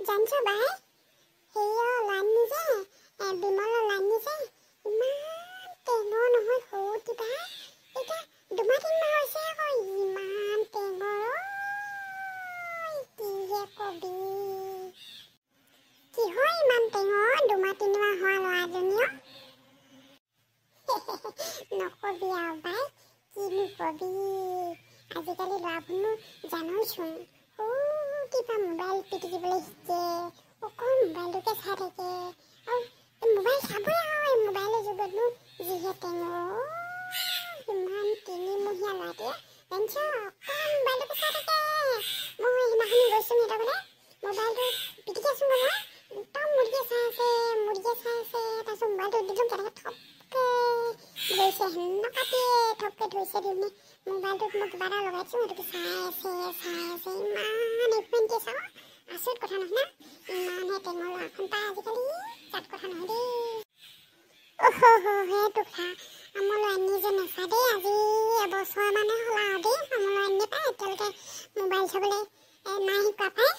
জানছো বাই হেৰিয়ৰ লানি যে বিমলৰ লানি যে ইমান টেঙৰ নহয় সৰু কিবা এতিয়া 2-3 মাহ হৈছে আকৌ ইমান টেঙৰ কি যে কবি কিহৰ ইমান টেঙৰ 2-3 মাহ হোৱা ল'ৰাজনীও নকবি আৰু বাই কিনো কবি আজিকালি ল'ৰাবোৰনো জানোচোন কিবা মোবাইল পিটিকিবলৈ শিকে অকল মোবাইলটোকে চাই থাকে আৰু মোবাইল চাবই আৰু মোবাইলৰ যুগতনো যিহে টেঙৰ ইমান 3 মহীয়া ল'ৰাটোৱে জানিছ অকল মোবাইলটোকে চাই থাকে মই সেইদিনাখনি গৈছোঁ সিহঁতৰ ঘৰলৈ মোবাইলটো পিটিকি আছোঁ নহয় একদম মুৰ্গীয়ে চাই আছে তাৰপিছত মোবাইলটো দিলোঁ কেনেকৈ থপকৈ ধৰিছে সেনেকুৱাটিয়ে থপকৈ ধৰিছে দিওঁ মোবাইলটোত মই কিবা এটা লগাইছোঁ সেইটোকে চাই আছে ইমান এফুৱেণ্টি চাওঁ আচৰিত কথা নহয় না ইমানহে টেঙৰ ল'ৰাখন পাই আজিকালি তাত কথা নহয় দেই সেইটো খা আমাৰ ল'ৰানী যে নাচা দেই আজি এবছৰ মানে হ'ল আৰু দেই আমাৰ ল'ৰানী পায় এতিয়ালৈকে মোবাইল চাবলৈ নাই শিকা পায়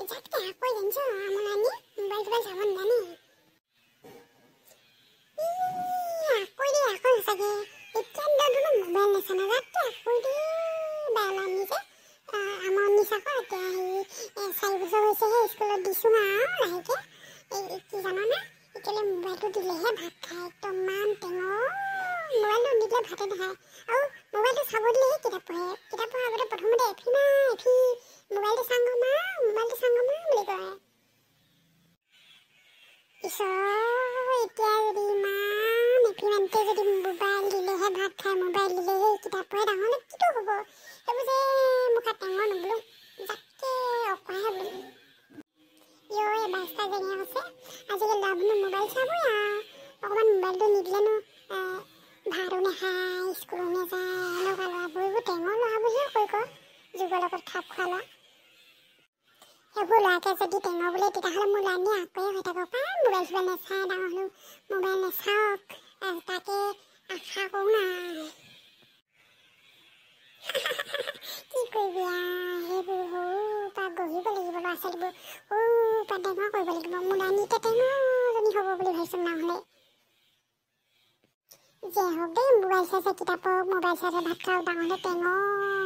যাতকৈ আকৌ জানিছোঁ আমাৰ ল'ৰানী মোবাইল চাব নাজানে আকৌ চাগে এতিয়া মোবাইল নাচানে যাতকৈ আকৌ দেই বেয়া ল'ৰানী যে আমাৰ নিচাকৈ এতিয়া হেৰি 4 বছৰ হৈছেহে স্কুলত দিছোঁ আৰু লাহেকৈ কি জানানে এতিয়ালৈ মোবাইলটো দিলেহে ভাত খায় একদম মান টেঙৰ মোবাইলটো নিদিলে ভাতে নাখায় আৰু মোবাইলটো চাব দিলেহে কিতাপ পঢ়ে কিতাপ পঢ়াৰ আগতে প্ৰথমতে এফি মোবাইলটো চাংগো মা বুলি কয় ঈশ্বৰ এতিয়া যদি ইমান এফিমানতে যদি মোবাইল দিলেহে ভাত খায় মোবাইল দিলেহে কিতাপ পঢ়ে ডাঙৰলে কিটো হ'ব সেইবোৰ যে মুখা টেঙৰ নবোলো যাতকৈ অকৰাহে বোলো এই বাস্তা জেঙে আছে আজিকালি ল'ৰাবোৰনো মোবাইল চাবই আৰু অকণমান মোবাইলটো নিদিলেনো ভাতো নাখায় স্কুলো নাযায় এনেকুৱা ল'ৰাবোৰ এইবোৰ টেঙৰ ল'ৰাবোৰহে কৈ যুগৰ লগত খাপ খোৱা ল'ৰা সেইবোৰ ল'ৰাকে যদি টেঙৰ বোলে তেতিয়াহ'লে মোৰ ল'ৰানী আকৈয়ে হৈ থাকক পায় মোবাইল চোবাইল নাচায় ডাঙৰ হ'লেও মোবাইল নাচাওক তাকে আশা কৰোঁ নাই কি কৰিবি সেইবোৰ সৰুৰ পৰা গঢ়িব লাগিব ল'ৰা ছোৱালীবোৰ সৰুৰ পৰা টেঙৰ কৰিব লাগিব মোৰ ল'ৰানী এতিয়া টেঙৰজনী হ'ব বুলি ভাবিছোঁ নহ'লে যে হওক দেই মোবাইল চাই কিতাপ পঢ়ক মোবাইল চাই ভাত খাওক ডাঙৰ হ'লে টেঙৰ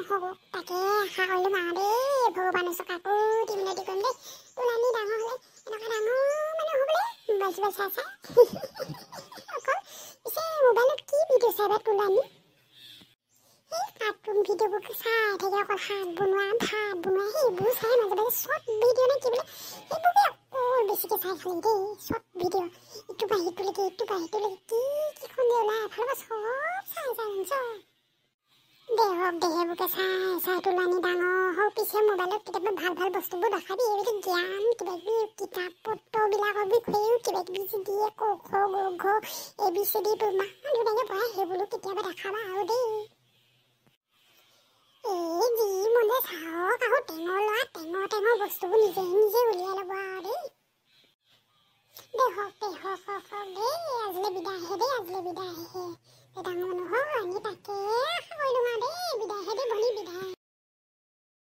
হ'ব তাকে আশা কৰিলোঁ মা দেই ভগৱানৰ ওচৰত কাকো দি মিনতি কৰিম দেই তোৰ ল'ৰানী ডাঙৰ হ'লে এনেকুৱা ডাঙৰ মানে হ'বলৈ মোবাইল চোবাইল চাই অকল পিছে মোবাইলত কি ভিডিঅ' চাই বা তোৰ ল'ৰানী সেই কাৰ্টুন ভিডিঅ'বোৰ চাই থাকে অকল হাত বনোৱা ভাত বনোৱা সেইবোৰ চাই মাজে মাজে শ্বৰ্ট ভিডিঅ' নে কি বোলে সেইবোৰকে অকল বেছিকৈ চাই খালি দেই শ্বৰ্ট ভিডিঅ' ইটো পৰা সিটোলৈকে কি কিখন যে ওলাই এফালৰ পৰা চব চাই জানিছ দে হওক দে সেইবোৰকে চাই তোৰ ল'ৰানী ডাঙৰ হওক পিছে মোবাইলত কেতিয়াবা ভাল বস্তুবোৰ দেখাবি এইবিলাক জ্ঞান কিবাকিবি কিতাপ পত্ৰবিলাকৰ বিষয়েও কিবাকিবি যি দিয়ে ক খ গ ঘ ABCD তোৰ মা ধুনীয়াকৈ পঢ়াই সেইবোৰো কেতিয়াবা দেখাবা আৰু দেই যি মনে চাওক আকৌ টেঙৰ ল'ৰা টেঙৰ বস্তুবোৰ নিজে উলিয়াই ল'ব আৰু দেই হওক দেই আজিলৈ বিদায় আহে ডাঙৰ মানুহ হওক আমি তাকে আশা কৰিলোঁ আৰু দেই বিদায় আহে দেই বনি বিদায়